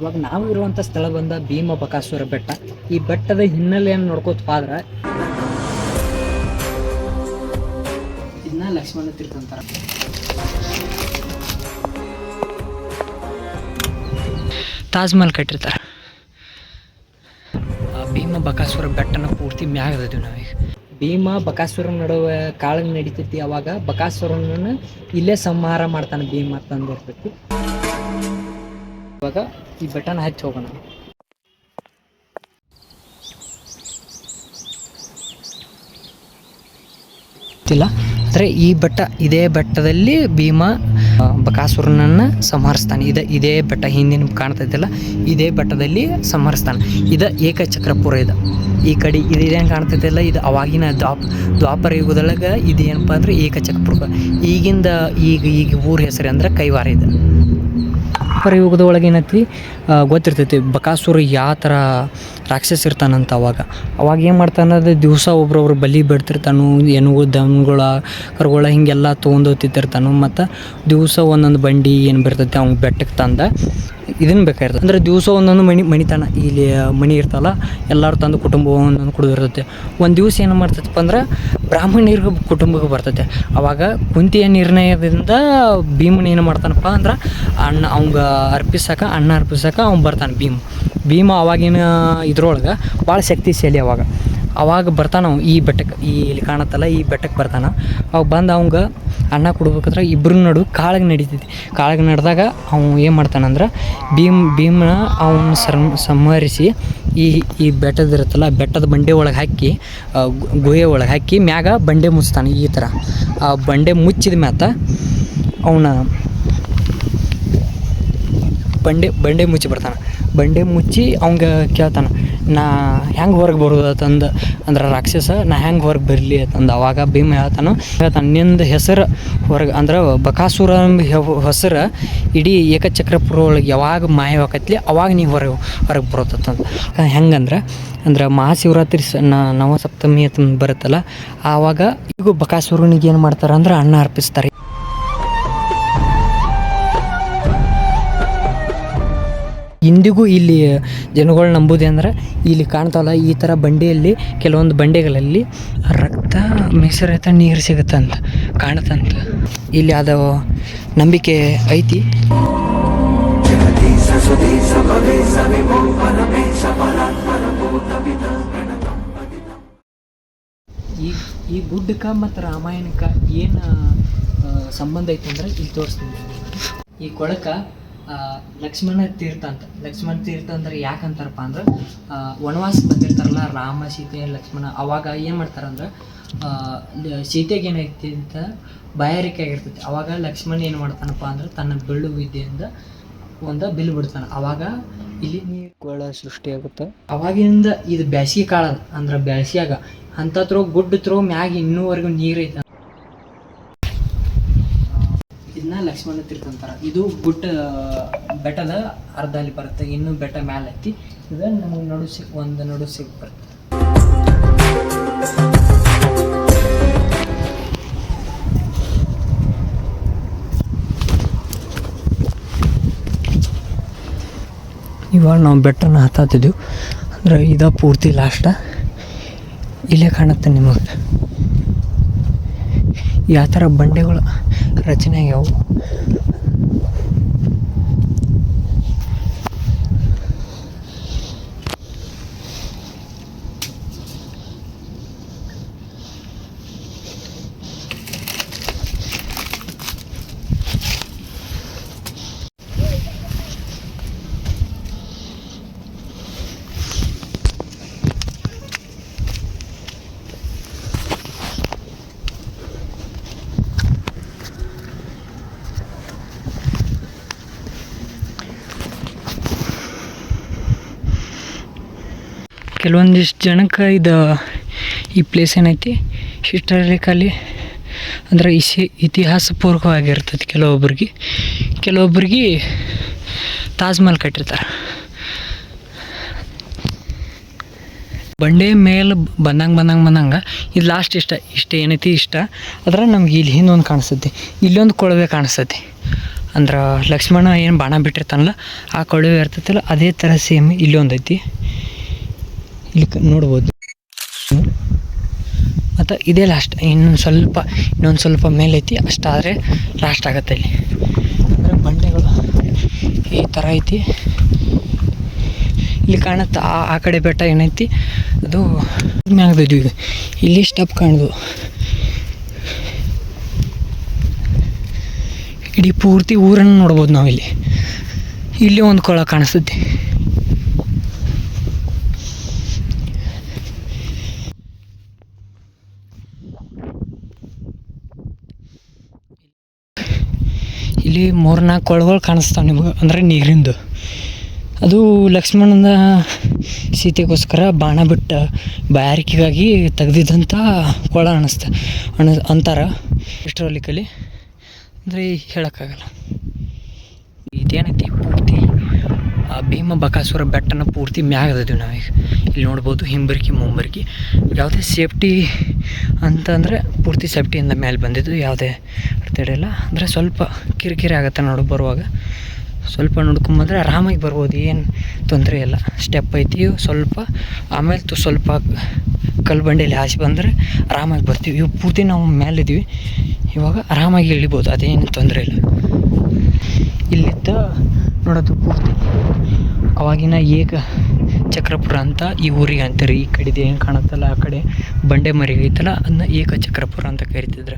ಇವಾಗ ನಾವು ಇರುವಂಥ ಸ್ಥಳ ಬಂದ ಭೀಮ ಬಕಾಸುರ ಬೆಟ್ಟ. ಈ ಬೆಟ್ಟದ ಹಿನ್ನೆಲೆಯನ್ನು ನೋಡ್ಕೋತ ಹೋದ್ರೆ ಇದನ್ನ ಲಕ್ಷ್ಮಣ ತೀರ್ಥ ಅಂತಾರೆ. ತಾಜ್ ಮಹಲ್ ಕಟ್ಟಿರ್ತಾರೆ. ಭೀಮ ಬಕಾಸುರ ಬೆಟ್ಟನ ಪೂರ್ತಿ ಮ್ಯಾಗದಿವಿ ನಾವೀಗ. ಭೀಮ ಬಕಾಸುರ ನಡುವೆ ಕಾಳಗ ನಡೀತೈತಿ. ಅವಾಗ ಬಕಾಸುರನನ್ನು ಇಲ್ಲೇ ಸಂಹಾರ ಮಾಡ್ತಾನೆ ಭೀಮ ತಂದಿರ್ತೈತಿ. ಇವಾಗ ಈ ಬೆಟ್ಟನ ಹಚ್ಚಿ ಹೋಗೋಣ. ಗೊತ್ತಿಲ್ಲ ಅಂದರೆ ಈ ಬೆಟ್ಟ, ಇದೇ ಬೆಟ್ಟದಲ್ಲಿ ಭೀಮ ಬಕಾಸುರನನ್ನು ಸಂಹರಿಸ್ತಾನೆ. ಇದೇ ಬೆಟ್ಟ ಹಿಂದಿನ ಕಾಣ್ತೈತಿಲ್ಲ, ಇದೇ ಬೆಟ್ಟದಲ್ಲಿ ಸಂಹರಿಸ್ತಾನೆ. ಇದು ಏಕಚಕ್ರಪುರ. ಇದು ಈ ಕಡೆ ಇದೇನು ಕಾಣ್ತೈತಿಲ್ಲ, ಇದು ಅವಾಗಿನ ದ್ವಾಪರ ಯುಗದೊಳಗೆ ಇದು ಏನಪ್ಪ ಅಂದ್ರೆ ಏಕಚಕ್ರಪುರ. ಈಗ ಊರ ಹೆಸರು ಅಂದ್ರೆ ಕೈವಾರ. ಇದು ದ್ವಾಪರ ಯುಗದ ಒಳಗೆ ಏನೈತಿ ಗೊತ್ತಿರ್ತೈತಿ ಬಕಾಸುರ ಯಾವ ಥರ ರಾಕ್ಷಸ ಇರ್ತಾನಂತ. ಅವಾಗ ಏನು ಮಾಡ್ತಾನೆ, ಅದು ದಿವಸ ಒಬ್ರೊಬ್ರು ಬಲಿ ಬಿಡ್ತಿರ್ತಾನು. ಹೆಣ್ಗಳು ದನಗಳ ಕರುಗಳ ಹಿಂಗೆಲ್ಲ ತೊಗೊಂಡೋಗ್ತಿರ್ತಾನು. ಮತ್ತು ದಿವಸ ಒಂದೊಂದು ಬಂಡಿ ಏನು ಬರ್ತೈತಿ ಅವ್ನು ಬೆಟ್ಟಕ್ಕೆ ತಂದ ಇದನ್ನು ಬೇಕಾಗಿರ್ತದೆ. ಅಂದರೆ ದಿವಸ ಒಂದೊಂದು ಮಣಿತಾನ ಇಲ್ಲಿ ಮಣಿ ಇರ್ತಲ್ಲ, ಎಲ್ಲರೂ ತಂದು ಕುಟುಂಬ ಒಂದೊಂದು ಕುಡಿದಿರ್ತೈತೆ. ಒಂದು ದಿವಸ ಏನು ಮಾಡ್ತೈತಪ್ಪ ಅಂದ್ರೆ ಬ್ರಾಹ್ಮಣರಿಗೆ ಕುಟುಂಬಕ್ಕೆ ಬರ್ತೈತೆ. ಅವಾಗ ಕುಂತಿಯ ನಿರ್ಣಯದಿಂದ ಭೀಮನ ಏನು ಮಾಡ್ತಾನಪ್ಪ ಅಂದ್ರೆ ಅಣ್ಣ ಅವಂಗ ಅನ್ನ ಅರ್ಪಿಸಕ್ಕೆ ಅವ್ನು ಬರ್ತಾನೆ ಭೀಮ. ಅವಾಗಿನ ಇದ್ರೊಳಗೆ ಭಾಳ ಶಕ್ತಿಶಾಲಿ. ಅವಾಗ ಬರ್ತಾನೆ ಅವ್ನು ಈ ಬೆಟ್ಟಕ್ಕೆ, ಇಲ್ಲಿ ಕಾಣತ್ತಲ್ಲ ಈ ಬೆಟ್ಟಕ್ಕೆ ಬರ್ತಾನೆ. ಅವಾಗ ಬಂದು ಅವಂಗೆ ಅನ್ನ ಕೊಡ್ಬೇಕಾದ್ರೆ ಇಬ್ಬರ ನಡು ಕಾಳಗ ನಡೀತೈತಿ. ಕಾಳಗ ನಡೆದಾಗ ಅವ್ನು ಏನು ಮಾಡ್ತಾನಂದ್ರೆ ಭೀಮನ ಅವನ್ನ ಸಂಹರಿಸಿ ಈ ಬೆಟ್ಟದಿರುತ್ತಲ್ಲ, ಬೆಟ್ಟದ ಬಂಡೆ ಒಳಗೆ ಹಾಕಿ ಗುಹೆ ಒಳಗೆ ಹಾಕಿ ಮ್ಯಾಗ ಬಂಡೆ ಮುಚ್ತಾನೆ. ಈ ಥರ ಆ ಬಂಡೆ ಮುಚ್ಚಿದ ಮ್ಯಾತ ಅವನ ಬಂಡೆ ಮುಚ್ಚಿ ಬರ್ತಾನೆ. ಬಂಡೆ ಮುಚ್ಚಿ ಅವಂಗೆ ಕೇಳ್ತಾನೆ, ನಾ ಹೆಂಗೆ ಹೊರಗೆ ಬರೋದು ಅಂತಂದು. ಅಂದ್ರೆ ರಾಕ್ಷಸ ನಾ ಹೆಂಗೆ ಹೊರಗೆ ಬರಲಿ ಅಂತಂದು. ಅವಾಗ ಭೀಮ ಹೇಳ್ತಾನೆ ನಿಂದು ಹೆಸರು ಹೊರಗೆ ಅಂದ್ರೆ ಬಕಾಸುರ ಹೆಸರು ಇಡೀ ಏಕಚಕ್ರಪುರ ಒಳಗೆ ಯಾವಾಗ ಮಾಯವಾಕತ್ಲಿ ಅವಾಗ ನೀವು ಹೊರಗೆ ಬರೋತಂದು. ಅಂದ್ರೆ ಮಹಾಶಿವರಾತ್ರಿ ನವಸಪ್ತಮಿ ಅಂತ ಬರುತ್ತಲ್ಲ, ಆವಾಗ ಈಗ ಬಕಾಸುರನಿಗೆ ಏನು ಮಾಡ್ತಾರೆ ಅಂದ್ರೆ ಅನ್ನ ಅರ್ಪಿಸ್ತಾರೆ. ಇಂದಿಗೂ ಇಲ್ಲಿ ಜನಗಳು ನಂಬುದೇ ಅಂದ್ರೆ ಇಲ್ಲಿ ಕಾಣ್ತಾವಲ್ಲ ಈ ಥರ ಬಂಡೆಯಲ್ಲಿ ಕೆಲವೊಂದು ಬಂಡೆಗಳಲ್ಲಿ ರಕ್ತ ಮಿಶ್ರಿತ ನೀರು ಸಿಗುತ್ತಂತ ಕಾಣುತ್ತಂತ. ಇಲ್ಲಿ ಅದು ನಂಬಿಕೆ ಐತಿ. ಈ ಗುಡ್ಡಕ್ಕೆ ಮತ್ತು ರಾಮಾಯಣಕ್ಕೆ ಏನು ಸಂಬಂಧ ಐತೆ ಅಂದ್ರೆ ಇಲ್ಲಿ ತೋರಿಸ್ತೀನಿ. ಈ ಕೊಳಕ್ಕೆ ಲಕ್ಷ್ಮಣ ತೀರ್ಥ ಅಂತ. ಲಕ್ಷ್ಮಣ ತೀರ್ಥ ಅಂದ್ರೆ ಯಾಕಂತಾರಪ್ಪ ಅಂದ್ರೆ ವನವಾಸಕ್ಕೆ ಬಂದಿರ್ತಾರಲ್ಲ ರಾಮ ಸೀತೆ ಲಕ್ಷ್ಮಣ. ಅವಾಗ ಏನು ಮಾಡ್ತಾರಂದ್ರೆ ಸೀತೆಗೆ ಏನೈತಿ ಅಂತ ಬಾಯಾರಿಕೆ ಆಗಿರ್ತೈತಿ. ಅವಾಗ ಲಕ್ಷ್ಮಣ ಏನು ಮಾಡ್ತಾನಪ್ಪ ಅಂದ್ರೆ ತನ್ನ ಬೆಳ್ಳು ವಿದ್ಯೆಯಿಂದ ಒಂದು ಬಿಲ್ ಬಿಡ್ತಾನೆ. ಅವಾಗ ಇಲ್ಲಿ ನೀರುಗಳ ಸೃಷ್ಟಿಯಾಗುತ್ತೆ. ಅವಾಗಿಂದ ಇದು ಬ್ಯಾಸಿಗೆ ಕಾಲ ಅಂದ್ರೆ ಬ್ಯಾಸಿಯಾಗ ಅಂಥತ್ರೋ ಗುಡ್ಡ ಮ್ಯಾಗ ಇನ್ನೂವರೆಗೂ ನೀರೈತೆ. ಇದನ್ನ ಲಕ್ಷ್ಮಣ ತೀರ್ಥ ಅಂತಾರೆ. ಇದು ಗುಡ್ಡ ಬೆಟ್ಟದ ಅರ್ಧ ಅಲ್ಲಿ ಬರುತ್ತೆ, ಇನ್ನೂ ಬೆಟ್ಟ ಮ್ಯಾಲೆ ಐತಿ. ಇದು ನಮಗೆ ನಡು ಸಿಗ್ ಬರುತ್ತೆ. ಇವಾಗ ನಾವು ಬೆಟ್ಟನ ಹತ್ತಿದ್ದೀವಿ ಅಂದ್ರೆ ಇದ ಪೂರ್ತಿ ಲಾಸ್ಟ. ಇಲ್ಲೇ ಕಾಣುತ್ತೆ ನಿಮಗೆ ಯಾವ ಥರ ಬಂಡೆಗಳು ರಚನೆ ಆಗ್ಯಾವು. ಕೆಲವೊಂದಿಷ್ಟು ಜನಕ್ಕೆ ಈ ಪ್ಲೇಸ್ ಏನೈತಿ ಹಿಸ್ಟಾರಿಕಲಿ ಅಂದ್ರೆ ಇತಿಹಾಸಪೂರ್ವಕವಾಗಿರ್ತೈತಿ. ಕೆಲವೊಬ್ರಿಗೆ ತಾಜ್ ಮಹಲ್ ಕಟ್ಟಿರ್ತಾರೆ. ಬಂಡೆ ಮೇಲೆ ಬಂದಂಗೆ ಇದು ಲಾಸ್ಟ್ ಇಷ್ಟ ಏನೈತಿ ಇಷ್ಟ. ಅದ್ರ ನಮ್ಗೆ ಇಲ್ಲಿ ಹಿಂದೊಂದು ಕಾಣಿಸ್ತೈತಿ, ಇಲ್ಲೊಂದು ಕೊಳವೆ ಕಾಣಿಸ್ತೈತಿ. ಅಂದ್ರೆ ಲಕ್ಷ್ಮಣ ಏನು ಬಾಣ ಬಿಟ್ಟಿರ್ತಾನಲ್ಲ ಆ ಕೊಳವೆ ಇರ್ತೈತಲ್ಲ ಅದೇ ಥರ ಸೇಮ್ ಇಲ್ಲಿ ಒಂದೈತಿ, ಇಲ್ಲಿ ನೋಡ್ಬೋದು. ಮತ್ತು ಇದೇ ಲಾಸ್ಟ್, ಇನ್ನೊಂದು ಸ್ವಲ್ಪ ಮೇಲೆ ಐತಿ, ಅಷ್ಟಾದರೆ ಲಾಸ್ಟ್ ಆಗುತ್ತೆ. ಇಲ್ಲಿ ಅಂದರೆ ಬಂಡೆಗಳು ಈ ಥರ ಐತಿ. ಇಲ್ಲಿ ಕಾಣುತ್ತೆ ಆ ಕಡೆ ಬೆಟ್ಟ ಏನೈತಿ ಅದು ಮ್ಯಾಗ್ದಿದ್ವಿ. ಈಗ ಇಲ್ಲಿ ಸ್ಟೆಪ್ ಕಾಣ್ದು, ಇಡೀ ಪೂರ್ತಿ ಊರನ್ನು ನೋಡ್ಬೋದು ನಾವಿಲ್ಲಿ. ಇಲ್ಲಿ ಒಂದು ಕೊಳ ಕಾಣಿಸ್ತೈತಿ. ಇಲ್ಲಿ 3-4 ಕೊಳಗಳು ಕಾಣಿಸ್ತಾವೆ ನಿಮಗೆ, ಅಂದರೆ ನೀರಿಂದು. ಅದು ಲಕ್ಷ್ಮಣನ ಸೀತೆಗೋಸ್ಕರ ಬಾಣ ಬಿಟ್ಟ ಬಾಯಾರಿಕೆಗಾಗಿ ತೆಗ್ದಿದ್ದಂಥ ಕೊಳ ಅಂತಾರೆ ಹಿಸ್ಟಾರಿಕಲಿ, ಅಂದರೆ ಹೇಳೋಕ್ಕಾಗಲ್ಲ. ಇದೇನೈತಿ ಪೂರ್ತಿ ಭೀಮ ಬಕಾಸುರ ಬೆಟ್ಟನ ಪೂರ್ತಿ ಮ್ಯಾಗದಿದ್ದೀವಿ ನಾವೀಗ. ಇಲ್ಲಿ ನೋಡ್ಬೋದು ಹಿಂಬರ್ಕಿ ಮುಂಬರ್ಕಿ. ಯಾವುದೇ ಸೇಫ್ಟಿ ಅಂತಂದರೆ ಪೂರ್ತಿ ಸೇಫ್ಟಿಯಿಂದ ಮೇಲೆ ಬಂದಿದ್ದು, ಯಾವುದೇ ಅಡೆತಡೆಯಿಲ್ಲ. ಅಂದರೆ ಸ್ವಲ್ಪ ಕಿರಿಕಿರಿ ಆಗುತ್ತೆ ಬರುವಾಗ, ಸ್ವಲ್ಪ ನೋಡ್ಕೊಂಬಂದರೆ ಆರಾಮಾಗಿ ಬರ್ಬೋದು, ಏನು ತೊಂದರೆ ಇಲ್ಲ. ಸ್ಟೆಪ್ ಐತಿ ಸ್ವಲ್ಪ, ಆಮೇಲೆ ಸ್ವಲ್ಪ ಕಲ್ಲು ಬಂಡೆಯಲ್ಲಿ ಹಾಸಿ ಬಂದರೆ ಆರಾಮಾಗಿ ಬರ್ತೀವಿ. ಇವು ಪೂರ್ತಿ ನಾವು ಮೇಲಿದ್ದೀವಿ, ಇವಾಗ ಆರಾಮಾಗಿ ಇಳಿಬೋದು, ಅದೇನು ತೊಂದರೆ ಇಲ್ಲ. ಇಲ್ಲಿದ್ದ ನೋಡೋದು ಪೂರ್ತಿ ಅವಾಗಿನ ಚಕ್ರಪುರ ಅಂತ ಈ ಊರಿಗೆ ಅಂತಾರೆ. ಈ ಕಡೆದು ಏನು ಕಾಣುತ್ತಲ್ಲ ಆ ಕಡೆ ಬಂಡೆ ಮರಿ ಐತಲ್ಲ ಅದನ್ನ ಏಕಚಕ್ರಪುರ ಅಂತ ಕರಿತಿದ್ರು.